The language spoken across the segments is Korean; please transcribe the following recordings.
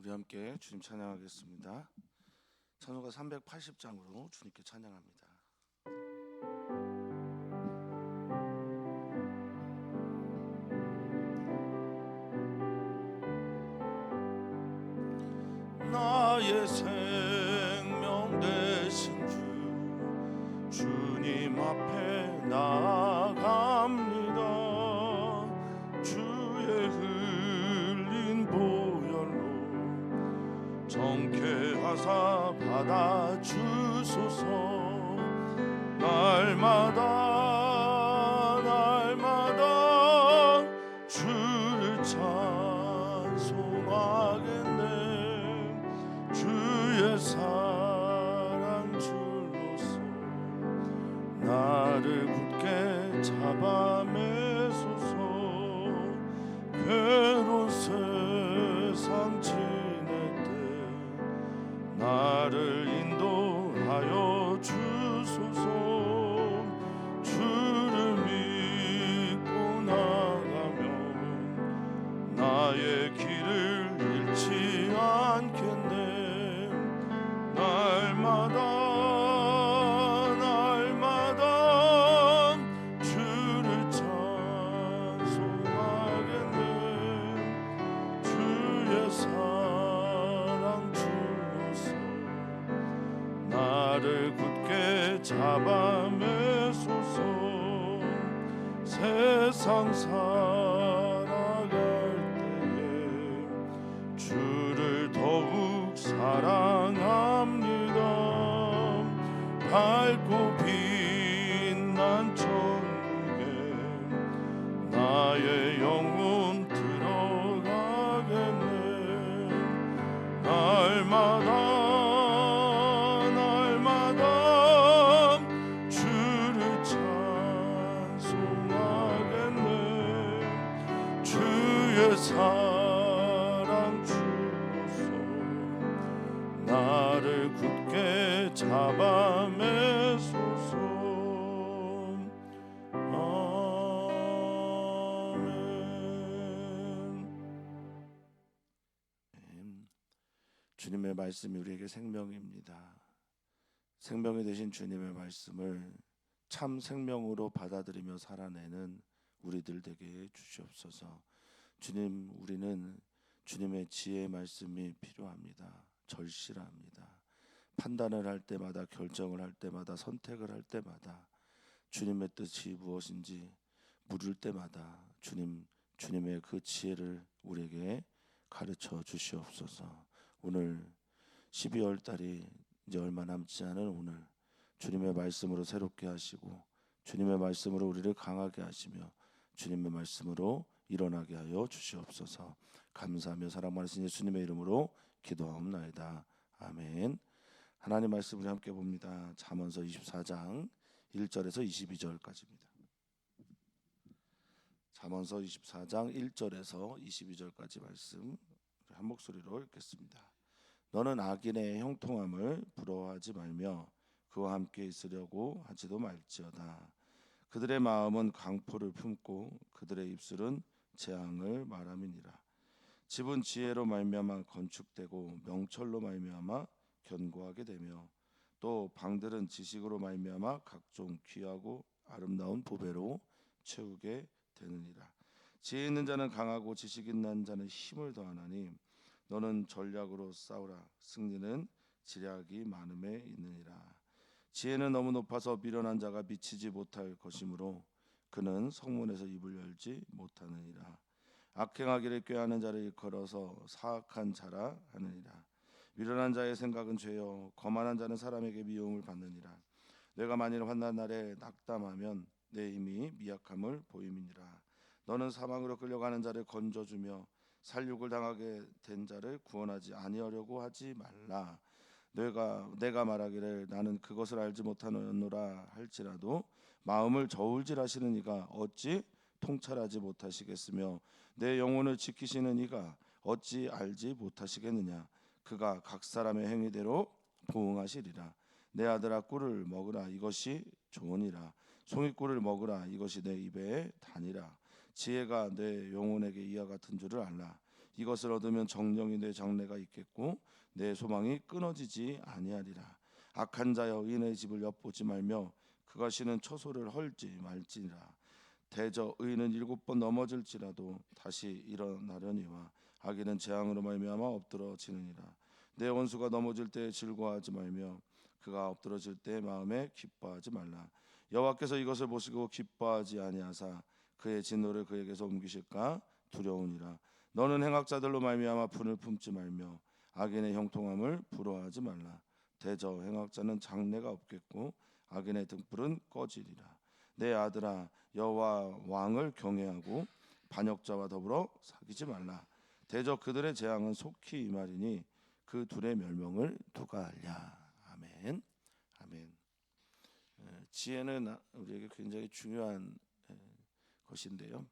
우리 함께 주님 찬양하겠습니다. 찬송가 380장으로 주님께 찬양합니다. 나의 생명 되신 주 주님 앞에 나아갑니다. 주의 흘린 보혈로 정케 하사 받아주소서. 날마다 주를 찬송하겠네. 주의 사랑 줄로서 나를 굳게 잡아매소서. 괴로운 세상 지낼 때 나를 인도하여 주소서. 주를 믿고 나가면 나의 길을 잃지 않겠네. 날마다 주를 찬송하겠네. 주의 사랑 줄로서 나를 굳게 잡아매소서. 세상 살아갈 때에 주를 더욱 사랑합니다. 밝고 빛난 천국에 나의 영혼 들어가겠네. 날마다 주를 찬송하겠네. 주의 사랑 주소서 나를 굳게 잡아매소서. 아멘. 주님의 말씀이 우리에게 생명입니다. 생명이 되신 주님의 말씀을 참 생명으로 받아들이며 살아내는 우리들 되게 주시옵소서. 주님, 우리는 주님의 지혜의 말씀이 필요합니다. 절실합니다. 판단을 할 때마다, 결정을 할 때마다, 선택을 할 때마다 주님의 뜻이 무엇인지 물을 때마다 주님의 그 지혜를 우리에게 가르쳐 주시옵소서. 오늘 12월 달이 이제 얼마 남지 않은 오늘 주님의 말씀으로 새롭게 하시고 주님의 말씀으로 우리를 강하게 하시며 주님의 말씀으로 일어나게 하여 주시옵소서. 감사하며 사랑 많으신 예수님의 이름으로 기도하옵나이다. 아멘. 하나님 말씀 우리 함께 봅니다. 잠언서 24장 1절에서 22절까지입니다. 잠언서 24장 1절에서 22절까지 말씀 한 목소리로 읽겠습니다. 너는 악인의 형통함을 부러워하지 말며 그와 함께 있으려고 하지도 말지어다. 그들의 마음은 강포를 품고 그들의 입술은 재앙을 말함이니라. 집은 지혜로 말미암아 건축되고 명철로 말미암아 견고하게 되며 또 방들은 지식으로 말미암아 각종 귀하고 아름다운 보배로 채우게 되느니라. 지혜 있는 자는 강하고 지식 있는 자는 힘을 더하나니 너는 전략으로 싸우라. 승리는 지략이 많음에 있느니라. 지혜는 너무 높아서 미련한 자가 미치지 못할 것이므로 그는 성문에서 입을 열지 못하느니라. 악행하기를 꾀하는 자를 걸어서 사악한 자라 하느니라. 미련한 자의 생각은 죄요 거만한 자는 사람에게 미움을 받느니라. 내가 만일 환난 날에 낙담하면 내 힘이 미약함을 보임이니라. 너는 사망으로 끌려가는 자를 건져주며 살육을 당하게 된 자를 구원하지 아니하려고 하지 말라. 내가 말하기를 나는 그것을 알지 못하노라 할지라도 마음을 저울질하시는 이가 어찌 통찰하지 못하시겠으며 내 영혼을 지키시는 이가 어찌 알지 못하시겠느냐. 그가 각 사람의 행위대로 보응하시리라. 내 아들아 꿀을 먹으라. 이것이 좋으니라. 송이꿀을 먹으라. 이것이 내 입에 다니라. 지혜가 내 영혼에게 이와 같은 줄을 알라. 이것을 얻으면 정령이 내 장래가 있겠고 내 소망이 끊어지지 아니하리라. 악한 자여 의인의 집을 엿보지 말며 그가 쉬는 처소를 헐지 말지니라. 대저 의인은 7번 넘어질지라도 다시 일어나려니와 악인은 재앙으로 말미암아 엎드러지느니라. 내 원수가 넘어질 때 즐거워하지 말며 그가 엎드러질 때 마음에 기뻐하지 말라. 여호와께서 이것을 보시고 기뻐하지 아니하사 그의 진노를 그에게서 옮기실까 두려우니라. 너는 행악자들로 말미암아 분을 품지 말며 악인의 형통함을 부러워하지 말라. 대저 행악자는 장래가 없겠고 악인의 등불은 꺼지리라. 내 아들아 여호와 왕을 경외하고 반역자와 더불어 사귀지 말라. 대저 그들의 재앙은 속히 임하리니 그 둘의 멸망을 누가 알랴. 아멘. 아멘. 지혜는 우리에게 굉장히 중요한 것인데요.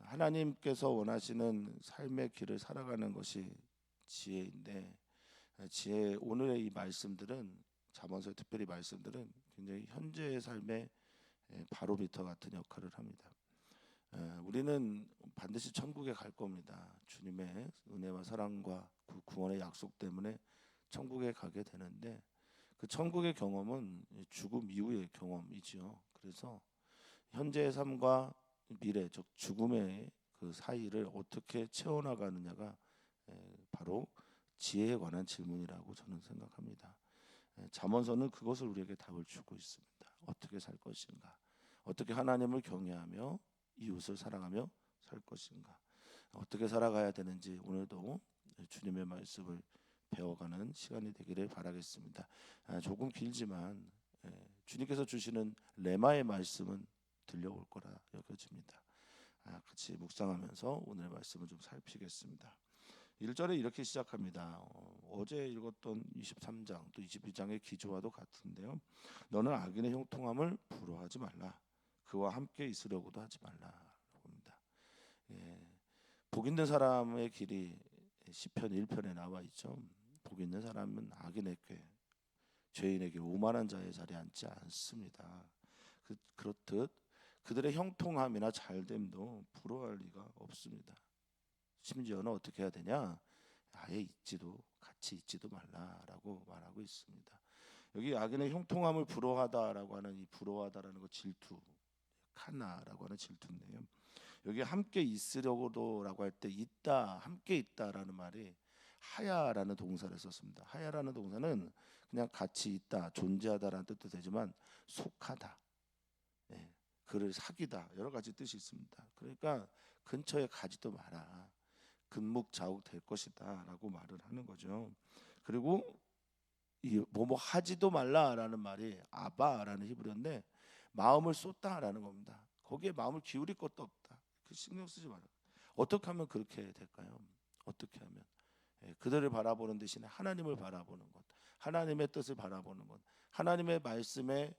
하나님께서 원하시는 삶의 길을 살아가는 것이 지혜인데, 지혜 오늘의 이 말씀들은, 잠언서의 특별히 말씀들은 굉장히 현재의 삶의 바로미터 같은 역할을 합니다. 우리는 반드시 천국에 갈 겁니다. 주님의 은혜와 사랑과 그 구원의 약속 때문에 천국에 가게 되는데, 그 천국의 경험은 죽음 이후의 경험이지요. 그래서 현재의 삶과 미래, 즉 죽음의 그 사이를 어떻게 채워나가느냐가 바로 지혜에 관한 질문이라고 저는 생각합니다. 잠언서는 그것을 우리에게 답을 주고 있습니다. 어떻게 살 것인가? 어떻게 하나님을 경외하며 이웃을 사랑하며 살 것인가? 어떻게 살아가야 되는지 오늘도 주님의 말씀을 배워가는 시간이 되기를 바라겠습니다. 조금 길지만 주님께서 주시는 레마의 말씀은 들려올 거라 여겨집니다. 같이 묵상하면서 오늘 말씀을 좀 살피겠습니다. 1절에 이렇게 시작합니다. 어제 읽었던 23장 또 22장의 기조와도 같은데요. 너는 악인의 형통함을 부러워하지 말라. 그와 함께 있으려고도 하지 말라. 봅니다. 복 있는 사람의 길이 시편 1편에 나와 있죠. 복 있는 사람은 악인에게, 죄인에게 오만한 자의 자리에 앉지 않습니다. 그렇듯 그들의 형통함이나 잘됨도 부러워할 리가 없습니다. 심지어는 어떻게 해야 되냐? 아예 같이 있지도 말라라고 말하고 있습니다. 여기 악인의 형통함을 부러워하다라고 하는 이 부러워하다라는 거 질투, 카나라고 하는 질투인데요. 여기 함께 있으려고도라고 할 때 있다, 함께 있다라는 말이 하야라는 동사를 썼습니다. 하야라는 동사는 그냥 같이 있다, 존재하다라는 뜻도 되지만 속하다, 그를 사귀다, 여러 가지 뜻이 있습니다. 그러니까 근처에 가지도 마라. 근묵자욱 될 것이다라고 말을 하는 거죠. 그리고 이 뭐뭐 하지도 말라라는 말이 아바라는 히브리어인데 마음을 쏟다라는 겁니다. 거기에 마음을 기울일 것도 없다. 신경 쓰지 마라. 어떻게 하면 그렇게 될까요? 어떻게 하면 그들을 바라보는 대신에 하나님을 바라보는 것, 하나님의 뜻을 바라보는 것, 하나님의 말씀의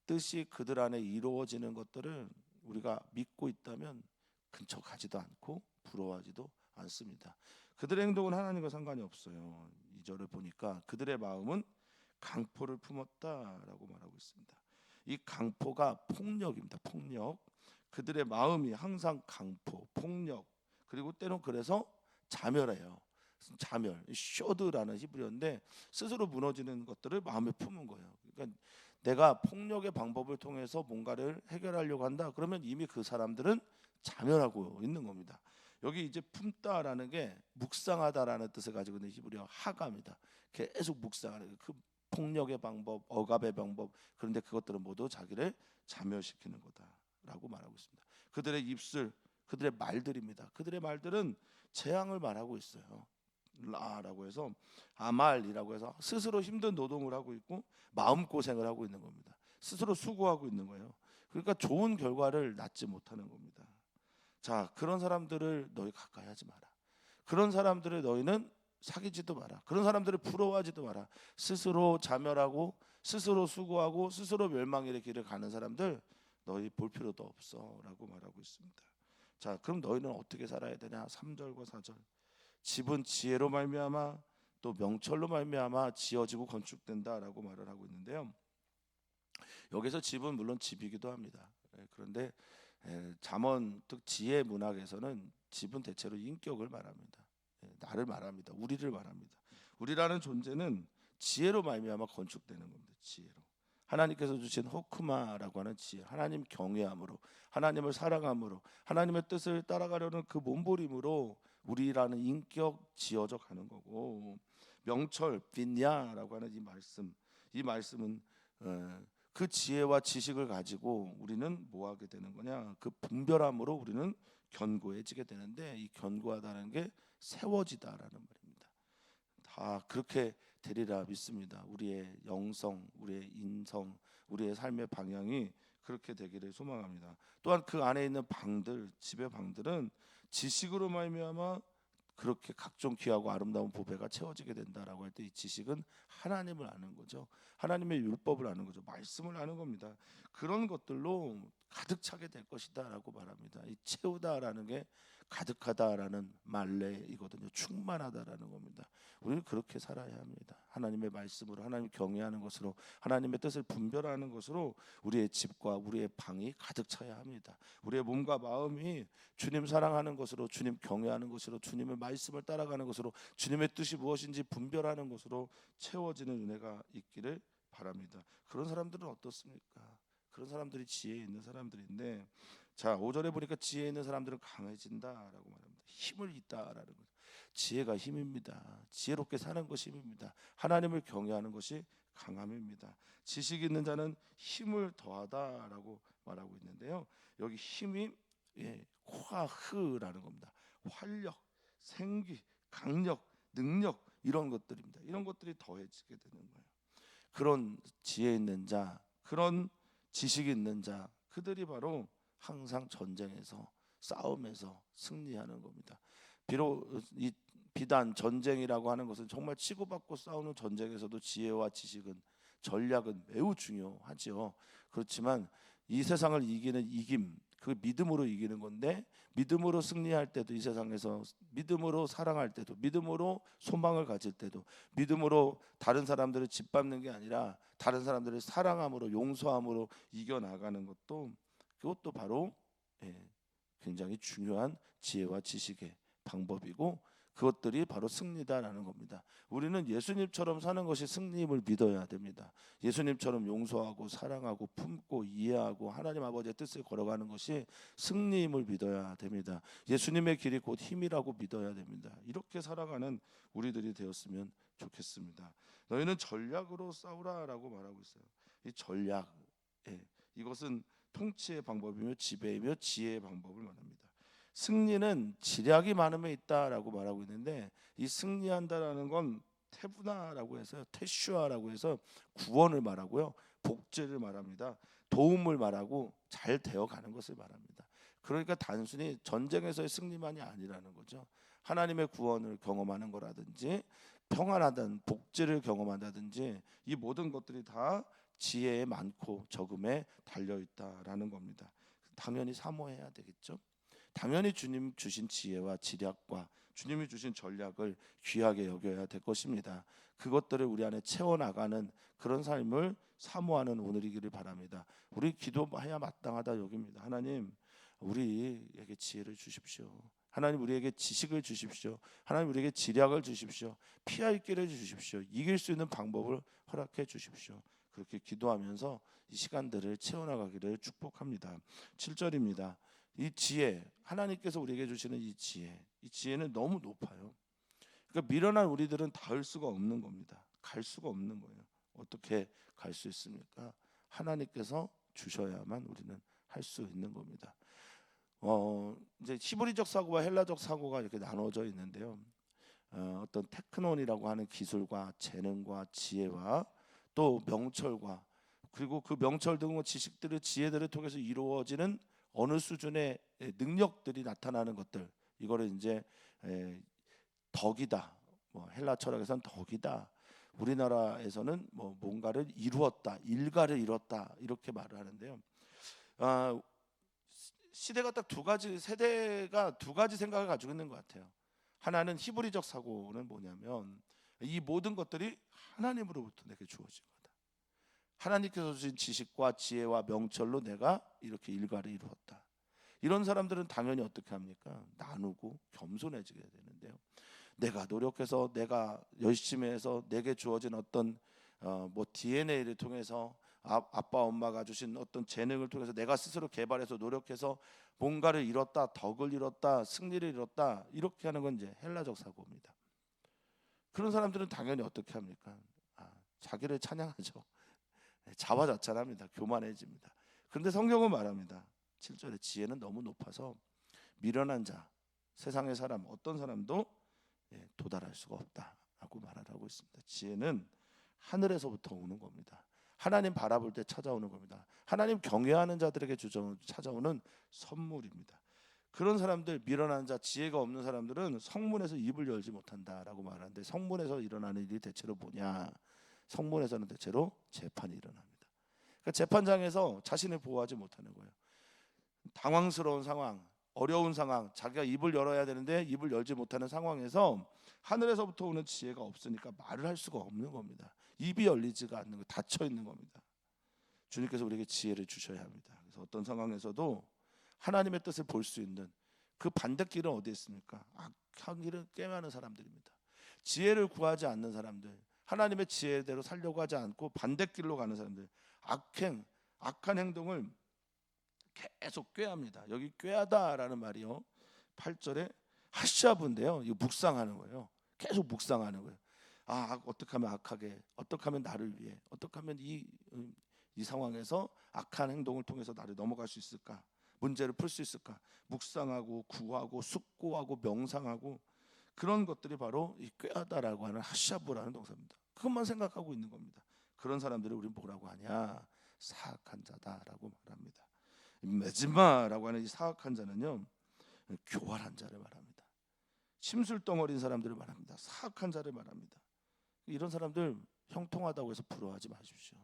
뜻이 그들 안에 이루어지는 것들을 우리가 믿고 있다면 근처 가지도 않고 부러워하지도 않습니다. 그들의 행동은 하나님과 상관이 없어요. 2절을 보니까 그들의 마음은 강포를 품었다라고 말하고 있습니다. 이 강포가 폭력입니다. 폭력. 그들의 마음이 항상 강포, 폭력, 그리고 때론 그래서 자멸해요. 자멸, 쇼드라는 히브리어인데 스스로 무너지는 것들을 마음에 품은 거예요. 그러니까 내가 폭력의 방법을 통해서 뭔가를 해결하려고 한다. 그러면 이미 그 사람들은 자멸하고 있는 겁니다. 여기 이제 품다라는 게 묵상하다라는 뜻을 가지고 있는 히브리어 하가입니다. 계속 묵상하는 그 폭력의 방법, 억압의 방법, 그런데 그것들은 모두 자기를 자멸시키는 거다라고 말하고 있습니다. 그들의 입술, 그들의 말들입니다. 그들의 말들은 재앙을 말하고 있어요. 라라고 해서 아말이라고 해서 스스로 힘든 노동을 하고 있고 마음고생을 하고 있는 겁니다. 스스로 수고하고 있는 거예요. 그러니까 좋은 결과를 낳지 못하는 겁니다. 자, 그런 사람들을 너희 가까이 하지 마라. 그런 사람들을 너희는 사귀지도 마라. 그런 사람들을 부러워하지도 마라. 스스로 자멸하고 스스로 수고하고 스스로 멸망의 길을 가는 사람들 너희 볼 필요도 없어 라고 말하고 있습니다. 자, 그럼 너희는 어떻게 살아야 되냐? 3절과 4절. 집은 지혜로 말미암아 또 명철로 말미암아 지어지고 건축된다라고 말을 하고 있는데요. 여기서 집은 물론 집이기도 합니다. 그런데 잠언 즉 지혜 문학에서는 집은 대체로 인격을 말합니다. 나를 말합니다. 우리를 말합니다. 우리라는 존재는 지혜로 말미암아 건축되는 겁니다. 지혜로. 하나님께서 주신 호크마라고 하는 지혜, 하나님 경외함으로, 하나님을 사랑함으로, 하나님의 뜻을 따라가려는 그 몸부림으로 우리라는 인격 지어져 가는 거고, 명철 빈야라고 하는 이 말씀은 그 지혜와 지식을 가지고 우리는 뭐 하게 되는 거냐? 그 분별함으로 우리는 견고해지게 되는데, 이 견고하다는 게 세워지다라는 말입니다. 다 그렇게 되리라 믿습니다. 우리의 영성, 우리의 인성, 우리의 삶의 방향이 그렇게 되기를 소망합니다. 또한 그 안에 있는 방들, 집의 방들은 지식으로 말미암아 그렇게 각종 귀하고 아름다운 보배가 채워지게 된다라고 할 때, 이 지식은 하나님을 아는 거죠. 하나님의 율법을 아는 거죠. 말씀을 아는 겁니다. 그런 것들로 가득 차게 될 것이다라고 말합니다. 이 채우다라는 게 가득하다라는 말레이거든요. 충만하다라는 겁니다. 우리는 그렇게 살아야 합니다. 하나님의 말씀으로, 하나님 경외하는 것으로, 하나님의 뜻을 분별하는 것으로 우리의 집과 우리의 방이 가득 차야 합니다. 우리의 몸과 마음이 주님 사랑하는 것으로, 주님 경외하는 것으로, 주님의 말씀을 따라가는 것으로, 주님의 뜻이 무엇인지 분별하는 것으로 채워지는 은혜가 있기를 바랍니다. 그런 사람들은 어떻습니까? 그런 사람들이 지혜 있는 사람들인데, 자 5절에 보니까 지혜 있는 사람들은 강해진다라고 말합니다. 힘을 있다라는 거죠. 지혜가 힘입니다. 지혜롭게 사는 것이 힘입니다. 하나님을 경외하는 것이 강함입니다. 지식 있는 자는 힘을 더하다라고 말하고 있는데요. 여기 힘이 코아흐라는 겁니다. 활력, 생기, 강력, 능력, 이런 것들입니다. 이런 것들이 더해지게 되는 거예요. 그런 지혜 있는 자, 그런 지식 있는 자, 그들이 바로 항상 전쟁에서, 싸움에서 승리하는 겁니다. 비록 이 비단 전쟁이라고 하는 것은 정말 치고받고 싸우는 전쟁에서도 지혜와 지식은, 전략은 매우 중요하죠. 그렇지만 이 세상을 이기는 이김, 그 믿음으로 이기는 건데, 믿음으로 승리할 때도, 이 세상에서 믿음으로 사랑할 때도, 믿음으로 소망을 가질 때도, 믿음으로 다른 사람들을 짓밟는 게 아니라 다른 사람들을 사랑함으로, 용서함으로 이겨나가는 것도, 그것도 바로 굉장히 중요한 지혜와 지식의 방법이고, 그것들이 바로 승리다라는 겁니다. 우리는 예수님처럼 사는 것이 승리임을 믿어야 됩니다. 예수님처럼 용서하고 사랑하고 품고 이해하고 하나님 아버지의 뜻을 걸어가는 것이 승리임을 믿어야 됩니다. 예수님의 길이 곧 힘이라고 믿어야 됩니다. 이렇게 살아가는 우리들이 되었으면 좋겠습니다. 너희는 전략으로 싸우라라고 말하고 있어요. 이 전략, 이것은 통치의 방법이며 지배이며 지혜의 방법을 말합니다. 승리는 지략이 많음에 있다라고 말하고 있는데, 이 승리한다라는 건 테부나라고 해서, 테슈아라고 해서 구원을 말하고요, 복제를 말합니다. 도움을 말하고 잘 되어가는 것을 말합니다. 그러니까 단순히 전쟁에서의 승리만이 아니라는 거죠. 하나님의 구원을 경험하는 거라든지, 평안하다는 복제를 경험한다든지, 이 모든 것들이 다 지혜에 많고 적음에 달려있다라는 겁니다. 당연히 사모해야 되겠죠. 당연히 주님 주신 지혜와 지략과 주님이 주신 전략을 귀하게 여겨야 될 것입니다. 그것들을 우리 안에 채워나가는 그런 삶을 사모하는 오늘이기를 바랍니다. 우리 기도해야 마땅하다 여깁니다. 하나님, 우리에게 지혜를 주십시오. 하나님, 우리에게 지식을 주십시오. 하나님, 우리에게 지략을 주십시오. 피할 길을 주십시오. 이길 수 있는 방법을 허락해 주십시오. 그렇게 기도하면서 이 시간들을 채워나가기를 축복합니다. 7절입니다. 이 지혜, 하나님께서 우리에게 주시는 이 지혜는 너무 높아요. 그러니까 미련한 우리들은 닿을 수가 없는 겁니다. 갈 수가 없는 거예요. 어떻게 갈 수 있습니까? 하나님께서 주셔야만 우리는 할 수 있는 겁니다. 이제 히브리적 사고와 헬라적 사고가 이렇게 나눠져 있는데요. 어떤 테크논이라고 하는 기술과 재능과 지혜와 또 명철과, 그리고 그 명철 등 지식들을, 지혜들을 통해서 이루어지는 어느 수준의 능력들이 나타나는 것들, 이거를 이제 덕이다, 헬라 철학에서는 덕이다, 우리나라에서는 뭔가를 이루었다, 일가를 이뤘다, 이렇게 말을 하는데요. 시대가 딱 두 가지, 세대가 두 가지 생각을 가지고 있는 것 같아요. 하나는 히브리적 사고는 뭐냐면, 이 모든 것들이 하나님으로부터 내게 주어진 거다. 하나님께서 주신 지식과 지혜와 명철로 내가 이렇게 일가를 이루었다. 이런 사람들은 당연히 어떻게 합니까? 나누고 겸손해지게 되는데요. 내가 노력해서 내가 열심히 해서 내게 주어진 어떤 DNA를 통해서 아빠 엄마가 주신 어떤 재능을 통해서 내가 스스로 개발해서 노력해서 뭔가를 이뤘다, 덕을 이뤘다, 승리를 이뤘다, 이렇게 하는 건 이제 헬라적 사고입니다. 그런 사람들은 당연히 어떻게 합니까? 자기를 찬양하죠. 자화자찬합니다. 교만해집니다. 그런데 성경은 말합니다. 7절에 지혜는 너무 높아서 미련한 자, 세상의 사람, 어떤 사람도 도달할 수가 없다라고 말하고 있습니다. 지혜는 하늘에서부터 오는 겁니다. 하나님 바라볼 때 찾아오는 겁니다. 하나님 경외하는 자들에게 찾아오는 선물입니다. 그런 사람들, 미련한 자, 지혜가 없는 사람들은 성문에서 입을 열지 못한다라고 말하는데, 성문에서 일어나는 일이 대체로 뭐냐? 성문에서는 대체로 재판이 일어납니다. 그러니까 재판장에서 자신을 보호하지 못하는 거예요. 당황스러운 상황, 어려운 상황, 자기가 입을 열어야 되는데 입을 열지 못하는 상황에서 하늘에서부터 오는 지혜가 없으니까 말을 할 수가 없는 겁니다. 입이 열리지가 않는 거, 닫혀 있는 겁니다. 주님께서 우리에게 지혜를 주셔야 합니다. 그래서 어떤 상황에서도 하나님의 뜻을 볼 수 있는 그 반대길은 어디에 있습니까? 악한 길을 꾀하는 사람들입니다. 지혜를 구하지 않는 사람들, 하나님의 지혜대로 살려고 하지 않고 반대길로 가는 사람들, 악한 행동을 계속 꾀합니다. 여기 꾀하다라는 말이요, 8절에 하샤브인데요, 이거 묵상하는 거예요. 계속 묵상하는 거예요. 어떻게 하면 악하게, 어떻게 하면 나를 위해, 어떻게 하면 이 상황에서 악한 행동을 통해서 나를 넘어갈 수 있을까, 문제를 풀 수 있을까, 묵상하고 구하고 숙고하고 명상하고, 그런 것들이 바로 이 꾀하다라고 하는 하샤브라는 동사입니다. 그것만 생각하고 있는 겁니다. 그런 사람들을 우리는 뭐라고 하냐? 사악한 자다라고 말합니다. 메지마라고 하는 이 사악한 자는요, 교활한 자를 말합니다. 심술덩어린 사람들을 말합니다. 사악한 자를 말합니다. 이런 사람들 형통하다고 해서 부러워하지 마십시오.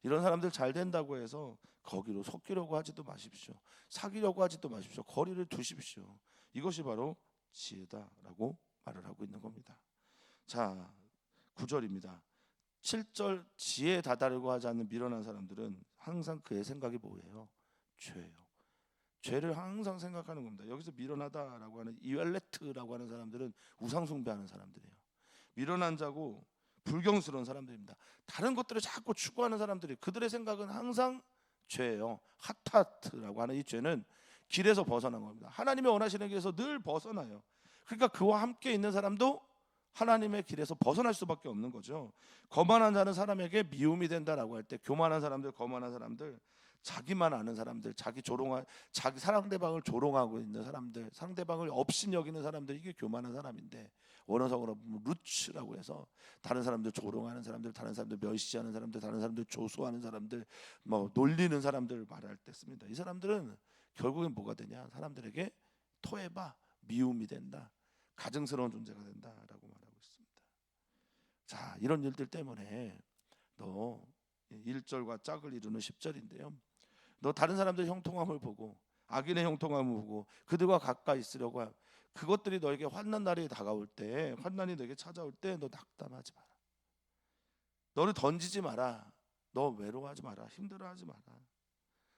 이런 사람들 잘 된다고 해서 거기로 속기려고 하지도 마십시오. 사귀려고 하지도 마십시오. 거리를 두십시오. 이것이 바로 지혜다라고 말을 하고 있는 겁니다. 자, 9절입니다. 7절, 지혜에 다다르고 하지 않는 미련한 사람들은 항상 그의 생각이 뭐예요? 죄예요. 죄를 항상 생각하는 겁니다. 여기서 미련하다라고 하는 이웰레트라고 하는 사람들은 우상 숭배하는 사람들이에요. 미련한 자고 불경스러운 사람들입니다. 다른 것들을 자꾸 추구하는 사람들이, 그들의 생각은 항상 죄예요. 하타트라고 하는 이 죄는 길에서 벗어난 겁니다. 하나님이 원하시는 길에서 늘 벗어나요. 그러니까 그와 함께 있는 사람도 하나님의 길에서 벗어날 수밖에 없는 거죠. 거만한 자는 사람에게 미움이 된다라고 할 때, 교만한 사람들, 거만한 사람들, 자기만 아는 사람들, 자기 상대방을 조롱하고 있는 사람들, 상대방을 업신여기는 사람들, 이게 교만한 사람인데, 원어성으로 루츠라고 해서 다른 사람들 조롱하는 사람들, 다른 사람들 멸시하는 사람들, 다른 사람들 조소하는 사람들, 놀리는 사람들을 말할 때 씁니다. 이 사람들은 결국엔 뭐가 되냐? 사람들에게 토해봐, 미움이 된다, 가증스러운 존재가 된다라고 말하고 있습니다. 자, 이런 일들 때문에 너 1절과 짝을 이루는 10절인데요, 너 다른 사람들의 형통함을 보고, 악인의 형통함을 보고 그들과 가까이 있으려고 하면, 그것들이 너에게 환난 날이 다가올 때, 환난이 너에게 찾아올 때 너 낙담하지 마라. 너를 던지지 마라. 너 외로워하지 마라. 힘들어하지 마라.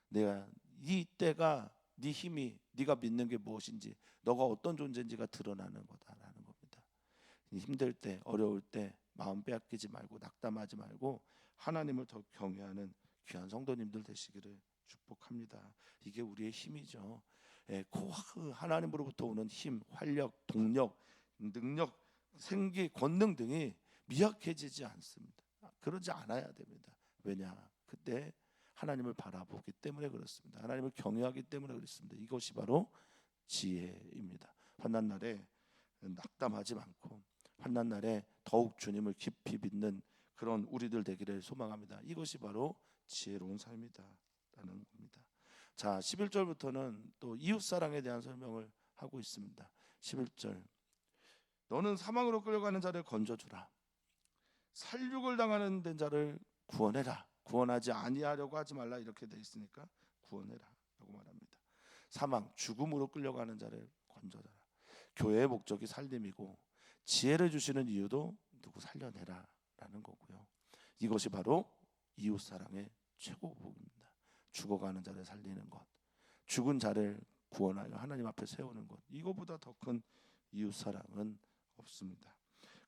내가 이 때가 네 힘이, 네가 믿는 게 무엇인지, 너가 어떤 존재인지가 드러나는 거다라는 겁니다. 힘들 때, 어려울 때 마음 빼앗기지 말고, 낙담하지 말고 하나님을 더 경외하는 귀한 성도님들 되시기를 축복합니다. 이게 우리의 힘이죠. 그 하나님으로부터 오는 힘, 활력, 동력, 능력, 생기, 권능 등이 미약해지지 않습니다. 그러지 않아야 됩니다. 왜냐? 그때 하나님을 바라보기 때문에 그렇습니다. 하나님을 경외하기 때문에 그렇습니다. 이것이 바로 지혜입니다. 환난 날에 낙담하지 않고, 환난 날에 더욱 주님을 깊이 믿는 그런 우리들 되기를 소망합니다. 이것이 바로 지혜로운 삶이다라는 겁니다. 자, 11절부터는 또 이웃사랑에 대한 설명을 하고 있습니다. 11절, 너는 사망으로 끌려가는 자를 건져주라. 살육을 당하는 된 자를 구원해라. 구원하지 아니하려고 하지 말라, 이렇게 돼 있으니까 구원해라 라고 말합니다. 사망, 죽음으로 끌려가는 자를 건져라. 교회의 목적이 살림이고, 지혜를 주시는 이유도 누구 살려내라 라는 거고요. 이것이 바로 이웃사랑의 최고 복입니다. 죽어가는 자를 살리는 것, 죽은 자를 구원하여 하나님 앞에 세우는 것, 이거보다 더 큰 이웃 사랑은 없습니다.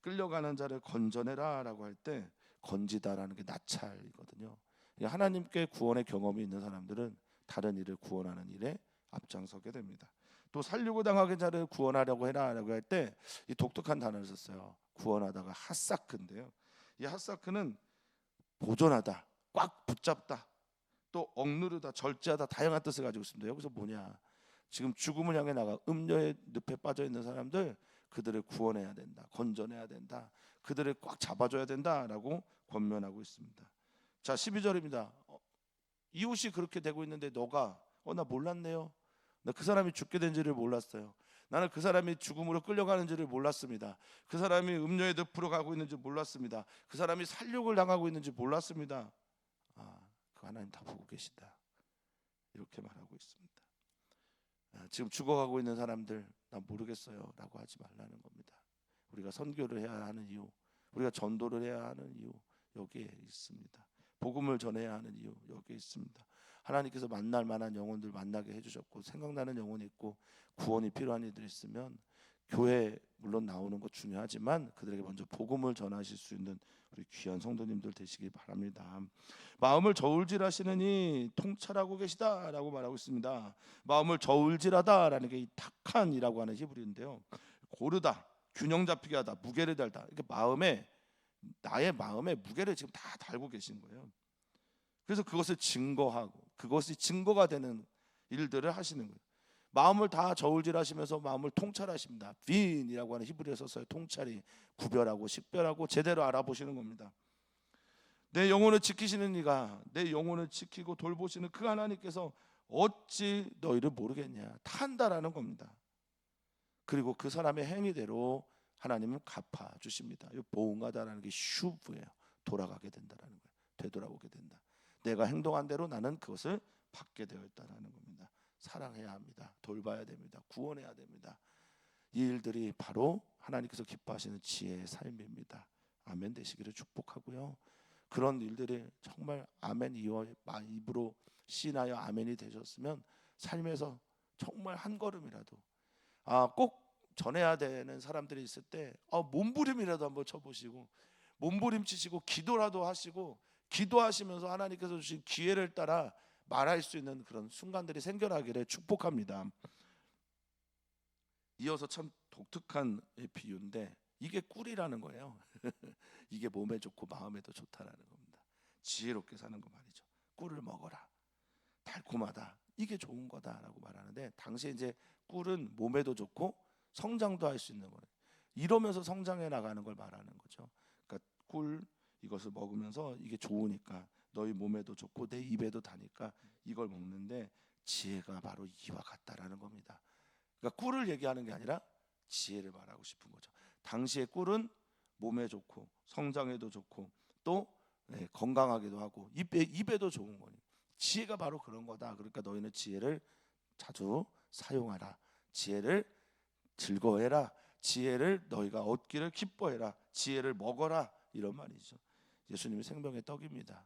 끌려가는 자를 건져내라라고 할 때 건지다라는 게 나찰이거든요. 하나님께 구원의 경험이 있는 사람들은 다른 이를 구원하는 일에 앞장서게 됩니다. 또 살려고 당하게 자를 구원하려고 해라라고 할 때 이 독특한 단어를 썼어요. 구원하다가 핫사크인데요. 이 핫사크는 보존하다, 꽉 붙잡다, 또 억누르다, 절제하다, 다양한 뜻을 가지고 있습니다. 여기서 뭐냐? 지금 죽음을 향해 나가 음녀의 늪에 빠져 있는 사람들, 그들을 구원해야 된다, 건져내야 된다, 그들을 꽉 잡아줘야 된다라고 권면하고 있습니다. 자, 12절입니다. 이웃이 그렇게 되고 있는데 너가 나 몰랐네요. 나 그 사람이 죽게 된지를 몰랐어요. 나는 그 사람이 죽음으로 끌려가는지를 몰랐습니다. 그 사람이 음녀의 늪으로 가고 있는지 몰랐습니다. 그 사람이 살육을 당하고 있는지 몰랐습니다. 그 하나님 다 보고 계신다, 이렇게 말하고 있습니다. 지금 죽어가고 있는 사람들, 나 모르겠어요 라고 하지 말라는 겁니다. 우리가 선교를 해야 하는 이유, 우리가 전도를 해야 하는 이유, 여기에 있습니다. 복음을 전해야 하는 이유, 여기에 있습니다. 하나님께서 만날 만한 영혼들 만나게 해주셨고, 생각나는 영혼이 있고 구원이 필요한 이들이 있으면 교회 물론 나오는 것 중요하지만 그들에게 먼저 복음을 전하실 수 있는 우리 귀한 성도님들 되시기 바랍니다. 마음을 저울질하시느니 통찰하고 계시다라고 말하고 있습니다. 마음을 저울질하다라는 게 이 탁한이라고 하는 히브리인데요, 고르다, 균형 잡히게 하다, 무게를 달다. 이렇게 나의 마음에 무게를 지금 다 달고 계신 거예요. 그래서 그것을 증거하고 그것이 증거가 되는 일들을 하시는 거예요. 마음을 다 저울질하시면서 마음을 통찰하십니다. 빈이라고 하는 히브리어 써서요, 통찰이 구별하고 식별하고 제대로 알아보시는 겁니다. 내 영혼을 지키시는 이가 내 영혼을 지키고 돌보시는 그 하나님께서 어찌 너희를 모르겠냐, 다 안다라는 겁니다. 그리고 그 사람의 행위대로 하나님은 갚아주십니다. 이 보응하다라는 게 슈브예요. 돌아가게 된다라는 거예요. 되돌아오게 된다. 내가 행동한 대로 나는 그것을 받게 되어 있다라는 겁니다. 사랑해야 합니다. 돌봐야 됩니다. 구원해야 됩니다. 이 일들이 바로 하나님께서 기뻐하시는 지혜의 삶입니다. 아멘 되시기를 축복하고요. 그런 일들이 정말 아멘 입으로 시인하여 아멘이 되셨으면 삶에서 정말 한 걸음이라도 꼭 전해야 되는 사람들이 있을 때 몸부림이라도 한번 쳐보시고, 몸부림치시고 기도라도 하시고, 기도하시면서 하나님께서 주신 기회를 따라 말할 수 있는 그런 순간들이 생겨나기를 축복합니다. 이어서 참 독특한 비유인데 이게 꿀이라는 거예요. 이게 몸에 좋고 마음에도 좋다라는 겁니다. 지혜롭게 사는 거 말이죠. 꿀을 먹어라, 달콤하다, 이게 좋은 거다라고 말하는데, 당시에 이제 꿀은 몸에도 좋고 성장도 할 수 있는 거예요. 이러면서 성장해 나가는 걸 말하는 거죠. 그러니까 꿀 이것을 먹으면서 이게 좋으니까 너희 몸에도 좋고 내 입에도 다니까 이걸 먹는데 지혜가 바로 이와 같다라는 겁니다. 그러니까 꿀을 얘기하는 게 아니라 지혜를 말하고 싶은 거죠. 당시의 꿀은 몸에 좋고 성장에도 좋고 또 건강하기도 하고 입에도 좋은 거니, 지혜가 바로 그런 거다. 그러니까 너희는 지혜를 자주 사용하라, 지혜를 즐거워해라, 지혜를 너희가 얻기를 기뻐해라, 지혜를 먹어라, 이런 말이죠. 예수님이 생명의 떡입니다.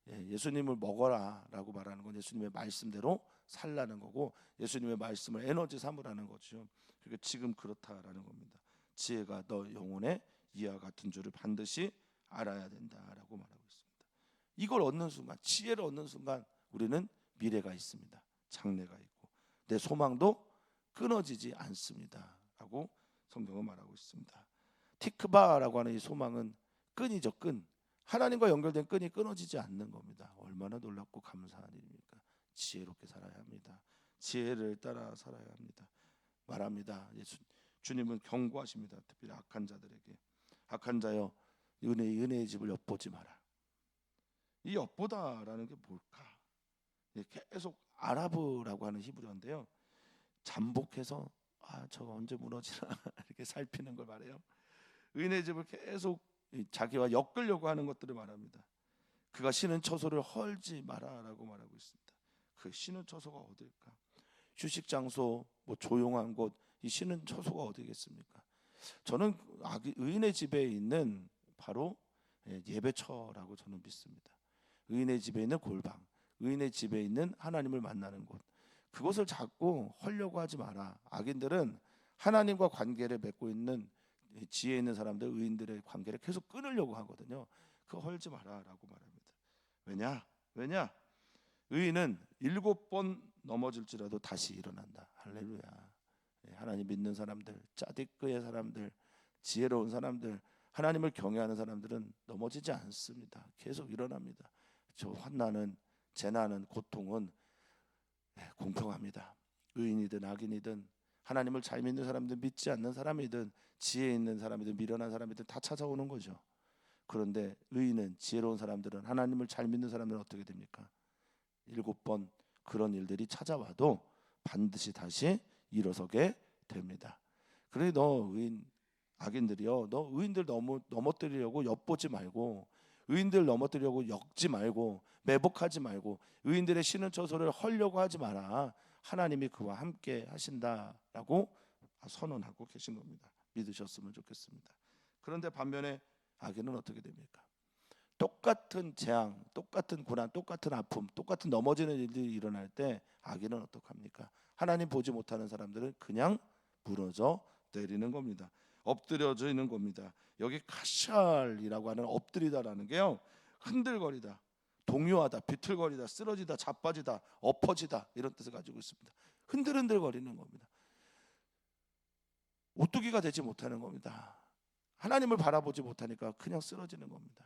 예수님을 먹어라 라고 말하는 건 예수님의 말씀대로 살라는 거고, 예수님의 말씀을 에너지 삼으라는 거죠. 그러니까 지금 그렇다라는 겁니다. 지혜가 너 영혼의 이와 같은 줄을 반드시 알아야 된다라고 말하고 있습니다. 이걸 얻는 순간, 지혜를 얻는 순간 우리는 미래가 있습니다. 장래가 있고 내 소망도 끊어지지 않습니다 라고 성경은 말하고 있습니다. 티크바라고 하는 이 소망은 끈이죠. 끈. 하나님과 연결된 끈이 끊어지지 않는 겁니다. 얼마나 놀랍고 감사한 일입니까? 지혜롭게 살아야 합니다. 지혜를 따라 살아야 합니다. 말합니다. 주님은 경고하십니다. 특별히 악한 자들에게, 악한 자여 은혜의 집을 엿보지 마라. 이 엿보다라는 게 뭘까? 계속 알아보라고 하는 히브리어인데요, 잠복해서 저거 언제 무너지나 이렇게 살피는 걸 말해요. 은혜의 집을 계속 자기와 엮으려고 하는 것들을 말합니다. 그가 쉬는 처소를 헐지 마라라고 말하고 있습니다. 그 쉬는 처소가 어딜까? 휴식 장소, 조용한 곳, 이 쉬는 처소가 어디겠습니까? 저는 의인의 집에 있는 바로 예배처라고 저는 믿습니다. 의인의 집에 있는 골방, 의인의 집에 있는 하나님을 만나는 곳, 그것을 자꾸 헐려고 하지 마라. 악인들은 하나님과 관계를 맺고 있는 지혜 있는 사람들, 의인들의 관계를 계속 끊으려고 하거든요. 그거 헐지 마라라고 말합니다. 왜냐? 의인은 7번 넘어질지라도 다시 일어난다. 할렐루야. 하나님 믿는 사람들, 짜디크의 사람들, 지혜로운 사람들, 하나님을 경외하는 사람들은 넘어지지 않습니다. 계속 일어납니다. 저 환난은, 재난은, 고통은 공평합니다. 의인이든 악인이든, 하나님을 잘 믿는 사람이든 믿지 않는 사람이든, 지혜 있는 사람이든 미련한 사람이든 다 찾아오는 거죠. 그런데 의인은, 지혜로운 사람들은, 하나님을 잘 믿는 사람들은 어떻게 됩니까? 7번 그런 일들이 찾아와도 반드시 다시 일어서게 됩니다. 그러니 너 의인, 악인들이요, 너 의인들 넘어뜨리려고 엿보지 말고, 의인들 넘어뜨리려고 엮지 말고, 매복하지 말고, 의인들의 신은 처소를 헐려고 하지 마라. 하나님이 그와 함께 하신다라고 선언하고 계신 겁니다. 믿으셨으면 좋겠습니다. 그런데 반면에 악인은 어떻게 됩니까? 똑같은 재앙, 똑같은 고난, 똑같은 아픔, 똑같은 넘어지는 일들이 일어날 때 악인은 어떡합니까? 하나님 보지 못하는 사람들은 그냥 무너져 내리는 겁니다. 엎드려져 있는 겁니다. 여기 카샬이라고 하는 엎드리다라는 게요, 흔들거리다, 동요하다, 비틀거리다, 쓰러지다, 자빠지다, 엎어지다, 이런 뜻을 가지고 있습니다. 흔들흔들거리는 겁니다. 오뚜기가 되지 못하는 겁니다. 하나님을 바라보지 못하니까 그냥 쓰러지는 겁니다.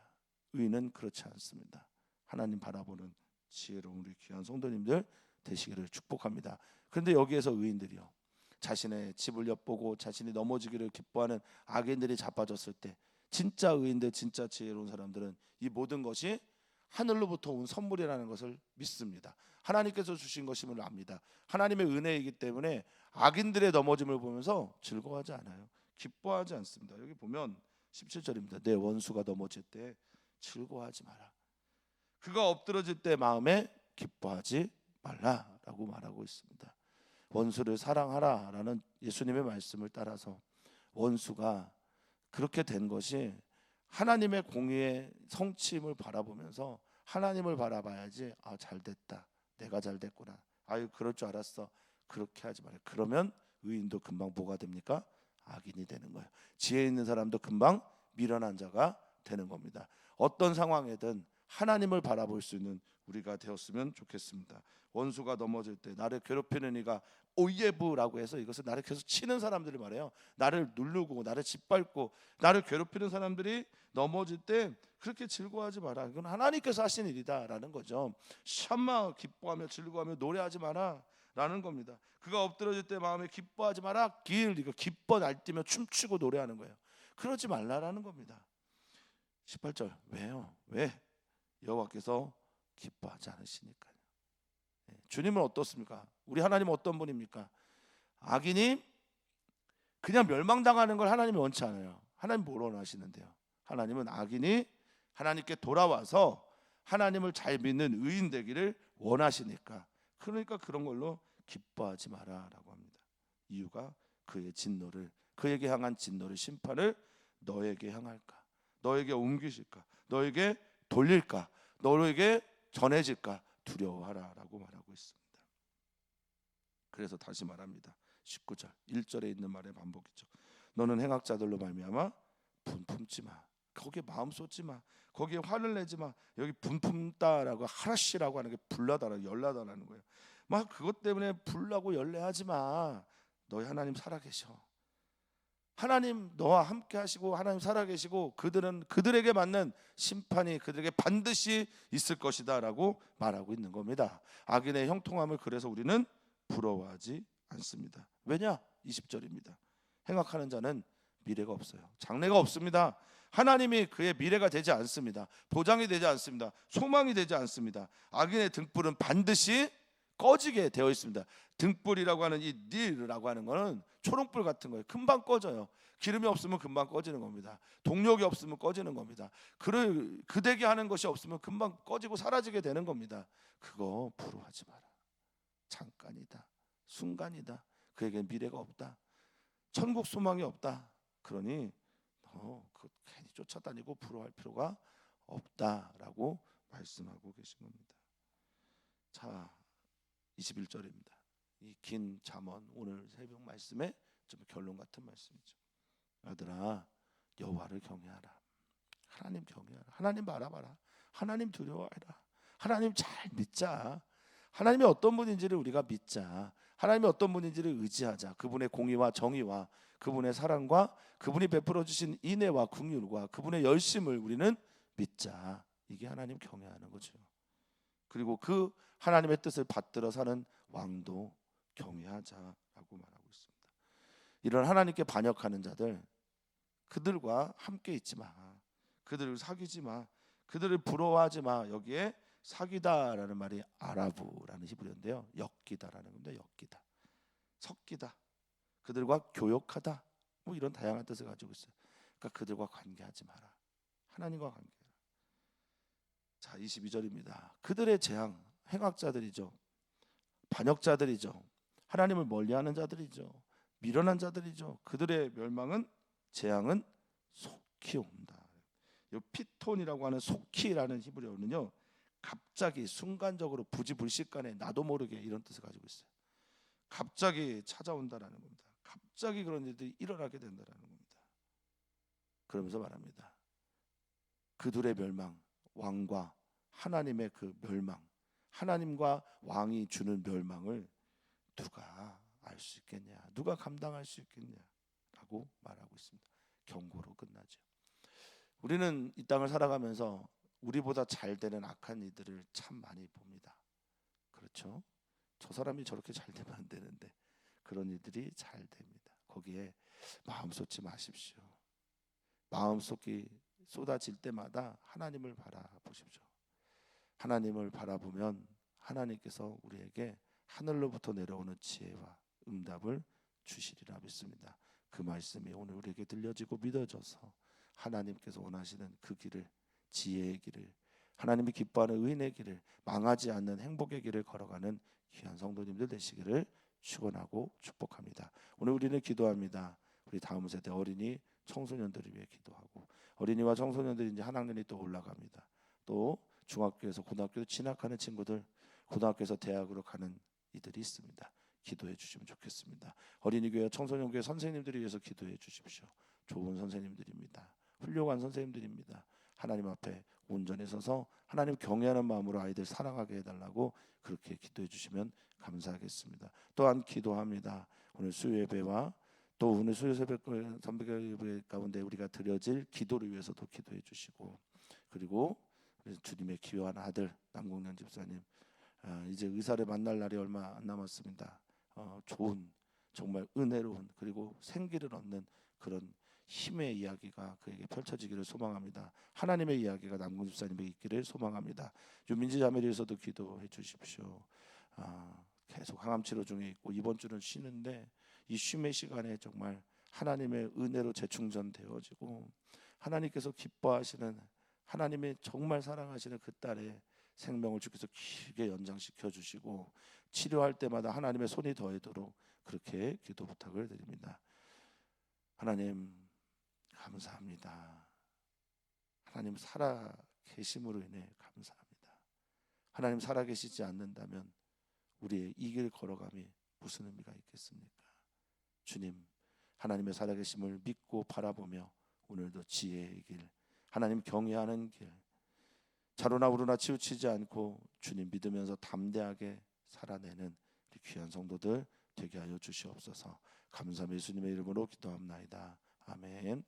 의인은 그렇지 않습니다. 하나님 바라보는 지혜로운 우리 귀한 성도님들 되시기를 축복합니다. 그런데 여기에서 의인들이요, 자신의 집을 엿보고 자신이 넘어지기를 기뻐하는 악인들이 자빠졌을 때, 진짜 의인들, 진짜 지혜로운 사람들은 이 모든 것이 하늘로부터 온 선물이라는 것을 믿습니다. 하나님께서 주신 것임을 압니다. 하나님의 은혜이기 때문에 악인들의 넘어짐을 보면서 즐거워하지 않아요. 기뻐하지 않습니다. 여기 보면 17절입니다. 내 원수가 넘어질 때 즐거워하지 마라. 그가 엎드러질 때 마음에 기뻐하지 말라라고 말하고 있습니다. 원수를 사랑하라라는 예수님의 말씀을 따라서 원수가 그렇게 된 것이 하나님의 공의의 성취임을 바라보면서 하나님을 바라봐야지, 아, 잘됐다, 내가 잘됐구나, 아유 그럴 줄 알았어, 그렇게 하지 말아요. 그러면 의인도 금방 뭐가 됩니까? 악인이 되는 거예요. 지혜 있는 사람도 금방 미련한 자가 되는 겁니다. 어떤 상황에든 하나님을 바라볼 수 있는 우리가 되었으면 좋겠습니다. 원수가 넘어질 때 나를 괴롭히는 이가 오예부라고 해서 이것은 나를 계속 치는 사람들을 말해요. 나를 누르고 나를 짓밟고 나를 괴롭히는 사람들이 넘어질 때 그렇게 즐거워하지 마라. 이건 하나님께서 하신 일이다라는 거죠. 샴마 기뻐하며 즐거워하며 노래하지 마라 라는 겁니다. 그가 엎드러질 때 마음에 기뻐하지 마라. 이거 기뻐 날뛰며 춤추고 노래하는 거예요. 그러지 말라라는 겁니다. 18절 왜요? 왜? 여호와께서 기뻐하지 않으시니까요. 주님은 어떻습니까? 우리 하나님은 어떤 분입니까? 악인이 그냥 멸망당하는 걸 하나님이 원치 않아요. 하나님 뭘 원하시는데요? 하나님은 악인이 하나님께 돌아와서 하나님을 잘 믿는 의인 되기를 원하시니까, 그러니까 그런 걸로 기뻐하지 마라라고 합니다. 이유가 그의 진노를, 그에게 향한 진노를, 심판을 너에게 향할까? 너에게 옮기실까? 너에게 돌릴까? 너에게 전해질까? 두려워하라라고 말하고 있습니다. 그래서 다시 말합니다. 19절 1절에 있는 말의 반복이죠. 너는 행악자들로 말미암아 분품지 마. 거기에 마음 쏟지 마. 거기에 화를 내지 마. 여기 분품다라고 하라시라고 하는 게 불나다라, 열나다라는 거예요. 막 그것 때문에 불나고 열내하지 마. 너희 하나님 살아계셔. 하나님 너와 함께 하시고 하나님 살아계시고 그들에게 맞는 심판이 그들에게 반드시 있을 것이다 라고 말하고 있는 겁니다. 악인의 형통함을 그래서 우리는 부러워하지 않습니다. 왜냐? 20절입니다. 행악하는 자는 미래가 없어요. 장래가 없습니다. 하나님이 그의 미래가 되지 않습니다. 보장이 되지 않습니다. 소망이 되지 않습니다. 악인의 등불은 반드시 꺼지게 되어 있습니다. 등불이라고 하는 이 닐이라고 하는 거는 초롱불 같은 거예요. 금방 꺼져요. 기름이 없으면 금방 꺼지는 겁니다. 동력이 없으면 꺼지는 겁니다. 그대게 하는 것이 없으면 금방 꺼지고 사라지게 되는 겁니다. 그거 부러워하지 마라. 잠깐이다. 순간이다. 그에게 미래가 없다. 천국 소망이 없다. 그러니 그 괜히 쫓아다니고 부러워할 필요가 없다라고 말씀하고 계신 겁니다. 자, 21절입니다. 이 긴 잠언 오늘 새벽 말씀의 좀 결론 같은 말씀이죠. 아들아, 여호와를 경외하라. 하나님 경외하라. 하나님 바라봐라. 하나님 두려워하라. 하나님 잘 믿자. 하나님이 어떤 분인지를 우리가 믿자. 하나님이 어떤 분인지를 의지하자. 그분의 공의와 정의와 그분의 사랑과 그분이 베풀어 주신 인애와 긍휼과 그분의 열심을 우리는 믿자. 이게 하나님 경외하는 거죠. 그리고 그 하나님의 뜻을 받들어 사는 왕도 경외하자라고 말하고 있습니다. 이런 하나님께 반역하는 자들, 그들과 함께 있지 마. 그들을 사귀지 마. 그들을 부러워하지 마. 여기에 사귀다라는 말이 아라부라는 히브리어인데요, 엮이다라는 겁니다. 엮이다, 섞이다, 그들과 교역하다, 뭐 이런 다양한 뜻을 가지고 있어요. 그러니까 그들과 관계하지 마라. 하나님과 관계해라. 자, 22절입니다. 그들의 재앙, 행악자들이죠. 반역자들이죠. 하나님을 멀리하는 자들이죠. 미련한 자들이죠. 그들의 멸망은, 재앙은 속히 온다. 이 피톤이라고 하는 속히라는 히브리어는요, 갑자기 순간적으로 부지불식간에 나도 모르게 이런 뜻을 가지고 있어요. 갑자기 찾아온다라는 겁니다. 갑자기 그런 일들이 일어나게 된다라는 겁니다. 그러면서 말합니다. 그들의 멸망, 왕과 하나님의 그 멸망, 하나님과 왕이 주는 멸망을 누가 알 수 있겠냐, 누가 감당할 수 있겠냐라고 말하고 있습니다. 경고로 끝나죠. 우리는 이 땅을 살아가면서 우리보다 잘 되는 악한 이들을 참 많이 봅니다. 그렇죠? 저 사람이 저렇게 잘 되면 안 되는데 그런 이들이 잘 됩니다. 거기에 마음 쏟지 마십시오. 마음속이 쏟아질 때마다 하나님을 바라보십시오. 하나님을 바라보면 하나님께서 우리에게 하늘로부터 내려오는 지혜와 응답을 주시리라 믿습니다. 그 말씀이 오늘 우리에게 들려지고 믿어져서 하나님께서 원하시는 그 길을, 지혜의 길을, 하나님이 기뻐하는 의인의 길을, 망하지 않는 행복의 길을 걸어가는 귀한 성도님들 되시기를 축원하고 축복합니다. 오늘 우리는 기도합니다. 우리 다음 세대 어린이 청소년들을 위해 기도하고, 어린이와 청소년들이 이제 한 학년이 또 올라갑니다. 또 중학교에서 고등학교로 진학하는 친구들, 고등학교에서 대학으로 가는 이들이 있습니다. 기도해 주시면 좋겠습니다. 어린이교회, 청소년교회 선생님들을 위해서 기도해 주십시오. 좋은 선생님들입니다. 훌륭한 선생님들입니다. 하나님 앞에 온전히 서서 하나님 경외하는 마음으로 아이들 사랑하게 해달라고 그렇게 기도해 주시면 감사하겠습니다. 또한 기도합니다. 오늘 수요 예배와 또 오늘 수요 새벽 예배 가운데 우리가 드려질 기도를 위해서도 기도해 주시고, 그리고 주님의 귀한 아들 남궁년 집사님, 이제 의사를 만날 날이 얼마 안 남았습니다. 좋은, 정말 은혜로운, 그리고 생기를 얻는 그런 힘의 이야기가 그에게 펼쳐지기를 소망합니다. 하나님의 이야기가 남궁 집사님에게 있기를 소망합니다. 유민지 자매를 위해서도 기도해 주십시오. 계속 항암 치료 중에 있고 이번 주는 쉬는데 이 쉼의 시간에 정말 하나님의 은혜로 재충전되어지고 하나님께서 기뻐하시는, 하나님의 정말 사랑하시는 그 딸의 생명을 주께서 길게 연장시켜 주시고 치료할 때마다 하나님의 손이 더하도록 그렇게 기도 부탁을 드립니다. 하나님 감사합니다. 하나님 살아 계심으로 인해 감사합니다. 하나님 살아 계시지 않는다면 우리의 이 길 걸어감이 무슨 의미가 있겠습니까? 주님, 하나님의 살아 계심을 믿고 바라보며 오늘도 지혜의 길, 하나님 경외하는 길, 자로나 우로나 치우치지 않고 주님 믿으면서 담대하게 살아내는 우리 귀한 성도들 되게 하여 주시옵소서. 감사함 예수님의 이름으로 기도합나이다. 아멘.